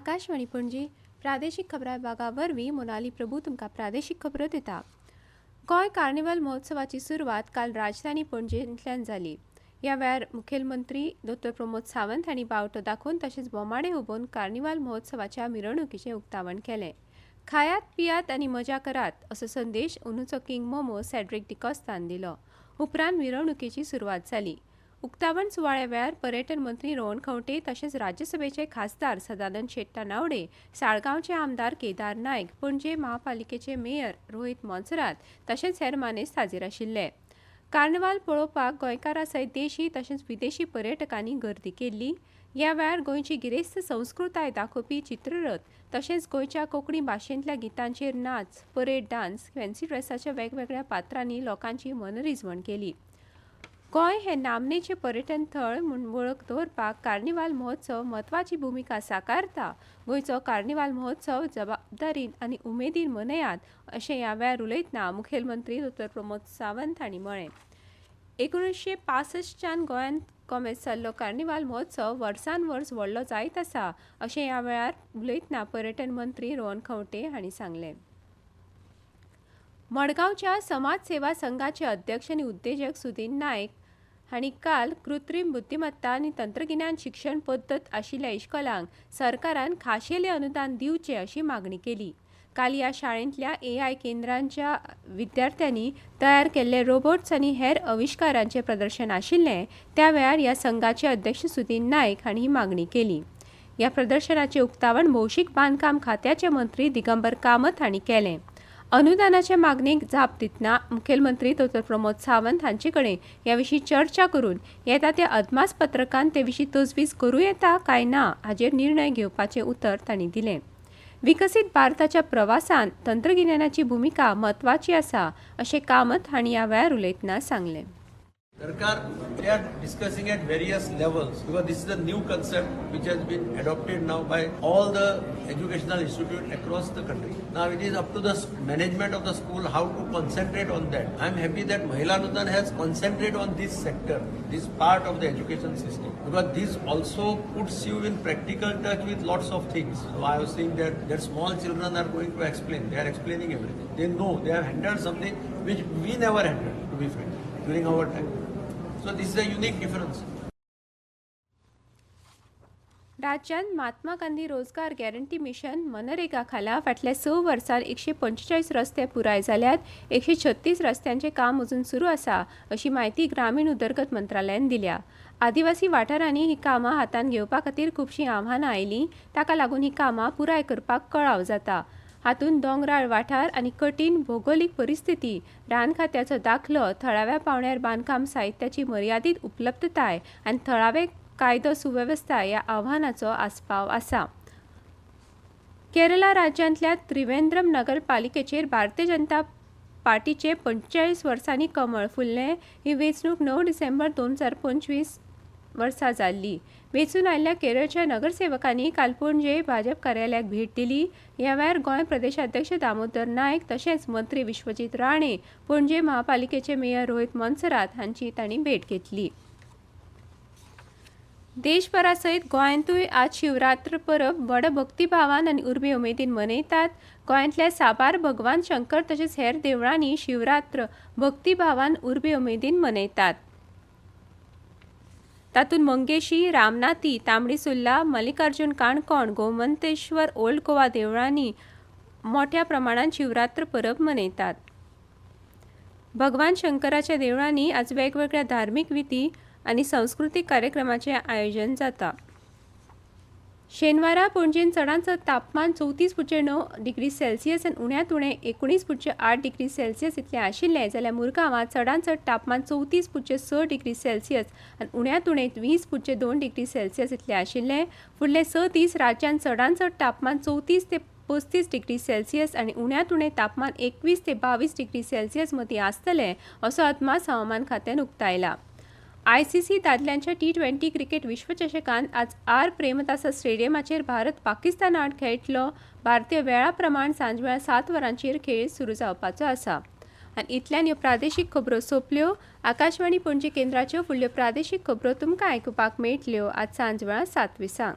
आकाशवाणी पणजी प्रादेशीक खबरां विभागा वरवीं मोनाली प्रभू तुमकां प्रादेशीक खबरो दिता। गोंय कार्निवाल महोत्सवाची सुरवात काल राजधानी पणजेंतल्यान जाली। ह्या वेळार मुखेलमंत्री डॉ. प्रमोद सावंत हांणी बावटो दाखोवन तशेंच बोमाडे हुबोवन कार्निवाल महोत्सवाच्या मिरवणुकीचें उक्तावण केलें। खायात पियात आनी मजा करात असो संदेश अंदूचो किंग मोमो सॅड्रिक डिकॉस्तान दिलो। उपरांत मिरवणुकीची सुरवात जाली। उक्तावण सुवाळ्या वेळार पर्यटन मंत्री रोहन खंवटे तशेंच राज्यसभेचे खासदार सदानंद शेट्टा नावडे, साळगांवचे आमदार केदार नायक, पणजे महापालिकेचे मेयर रोहित मोन्सरात तशेंच हेर मानेस्त हाजीर आशिल्ले। कार्निवाल पळोवपाक गोंयकारां सयत देशी तशेंच विदेशी पर्यटकांनी गर्दी केल्ली। ह्या वेळार गोंयची गिरेस्त संस्कृताय दाखोवपी चित्ररथ तशेंच गोंयच्या कोंकणी भाशेंतल्या गितांचेर नाच, परेड डान्स, फॅन्सी ड्रेसाच्या वेगवेगळ्या पात्रांनी लोकांची मनरिजवण केली। गोंय हे नामनेचे पर्यटन थळ म्हूण वळख दवरपाक कार्निवाल महोत्सव म्हत्वाची भूमिका साकारता। गोंयचो कार्निवाल महोत्सव जबाबदारीन आनी उमेदीन मनयात अशें ह्या वेळार उलयतना मुखेलमंत्री डॉ. प्रमोद सावंत हांणी म्हळें। 1965च्यान गोंयांत कोमेत जाल्लो कार्निवाल महोत्सव वर्सान वर्स व्हडलो जायत आसा अशें ह्या वेळार उलयतना पर्यटन मंत्री रोहन खंवटे हांणी सांगलें। मडगांवच्या समाज सेवा संघाचे अध्यक्ष आनी उद्देजक सुदीन नायक हांणी काल कृत्रीम बुद्धिमत्ता आनी तंत्रगिन्यान शिक्षण पद्दत आशिल्ल्या इश्कोलांक सरकारान खाशेलें अनुदान दिवचें अशी मागणी केली। काल ह्या शाळेंतल्या AI केंद्रांच्या विद्यार्थ्यांनी तयार केल्ले रोबोट्स आनी हेर आविश्कारांचें प्रदर्शन आशिल्लें। त्या वेळार ह्या संघाचे अध्यक्ष सुदीन नायक हांणी ही मागणी केली। ह्या प्रदर्शनाचें उक्तावण भौशीक बांदकाम खात्याचे मंत्री दिगंबर कामत हांणी केलें। अनुदानाच्या मागणेक जाप दितना मुखेलमंत्री डॉ. प्रमोद सावंत हांचे कडेन ह्या विशीं चर्चा करून येता त्या अदमासपत्रकांत ते विशीं तजवीज करूं येता काय ना हाचेर निर्णय घेवपाचें उतर तांणी दिलें। विकसीत भारताच्या प्रवासान तंत्रगिन्यानाची भूमिका म्हत्वाची आसा अशें कामत हांणी ह्या वेळार उलयतना सांगलें। Sarkar, they are discussing at various levels because this is a new concept which has been adopted now by all the educational institutes across the country. Now it is up to the management of the school how to concentrate on that. I am happy that Mahila Anudan has concentrated on this sector, this part of the education system, because this also puts you in practical touch with lots of things. So I was saying that small children are going to explain. They are explaining everything. They know they have handled something which we never handled, to be frank, during our time. So this is a unique difference. राज्यांत महात्मा गांधी रोजगार guarantee mission MNREGA खाला फाटल्या 6 वर्सांत 145 रस्ते पुराय जाल्यात। 136 रस्त्यांचे काम अजून सुरू आसा अशी माहिती ग्रामीण उदरगत मंत्रालयान दिल्या। आदिवासी वाठारांनी ही कामां हातान घेवपा खातीर खुबशीं आव्हानां आयलीं, ताका लागून ही कामां पुराय करपाक कळाव जाता। हातूंत दोंगराळ वाठार आनी कठीण भौगोलीक परिस्थिती, रान खात्याचो दाखलो, थळाव्या पावंड्यार बांदकाम साहित्याची मर्यादीत उपलब्धताय आनी थळावे कायदो सुवेवस्था ह्या आव्हानांचो आस्पाव आसा। केरळा राज्यांतल्या त्रिवेंद्रम नगरपालिकेचेर भारतीय जनता पार्टीचे 45 वर्सांनी कमळ फुल्लें। ही वेंचणूक 9 डिसेंबर 2025 वर्सा जाल्ली। वेंचून आयिल्ल्या केरळच्या नगरसेवकांनी काल पणजे भाजप कार्यालयाक भेट दिली। ह्या वेळार गोंय प्रदेशाध्यक्ष दामोदर नायक तशेंच मंत्री विश्वजीत राणे, पणजे महापालिकेचे मेयर रोहित मोन्सरात हांची तांणी भेट घेतली। देशभरा सयत गोंयांतूय आज शिवरात्र परब व्हड भक्तिभावान आनी उर्बे उमेदीन मनयतात। गोंयांतल्या साबार भगवान शंकर तशेंच हेर देवळांनी शिवरात्र भक्तिभावान उर्बे उमेदीन मनयतात। तातूंत मंगेशी, रामनाथी, तांबडी सुर्ला, मल्लिकार्जुन काणकोण, गोमंतेश्वर, ओल्ड गोवा देवळांनी मोठ्या प्रमाणात शिवरात्र परब मनयतात। भगवान शंकराच्या देवळांनी आज वेगवेगळ्या धार्मीक विधी आनी सांस्कृतीक कार्यक्रमांचें आयोजन जाता। शेनवारा पणजेन चडांत चड तापमान 34.9 डिग्री सेल्सियस आनी उण्यांत उणें 19.8 डिग्री सेल्सियस इतलें आशिल्लें, जाल्यार मुरगांवां चडांत चड तापमान 34.6 डिग्री सेल्सियस आनी उण्यांत उणें 20.2 डिग्री सेल्सियस इतलें आशिल्लें। फुडले 6 दीस राज्यांत चडांत चड तापमान 34 ते 35 डिग्री सेल्सियस आनी उण्यांत उणें तापमान 21 ते 22 डिग्री सेल्सियस मदीं आसतलें असो अदमास हवामान खात्यान उक्तायला। ICC दादल्यांच्या T20 क्रिकेट विश्वचषकांत आज प्रेमदासा स्टेडियमाचेर भारत पाकिस्तान आड खेळटलो। भारतीय वेळा प्रमाण सांजवेळा 7 वरांचेर खेळ सुरू जावपाचो आसा। आनी इतल्यान ह्यो प्रादेशीक खबरो सोंपल्यो। आकाशवाणी पणजी केंद्राच्यो फुडल्यो प्रादेशीक खबरो तुमकां आयकुपाक मेळटल्यो आज सांजवेळा 7 विसांक।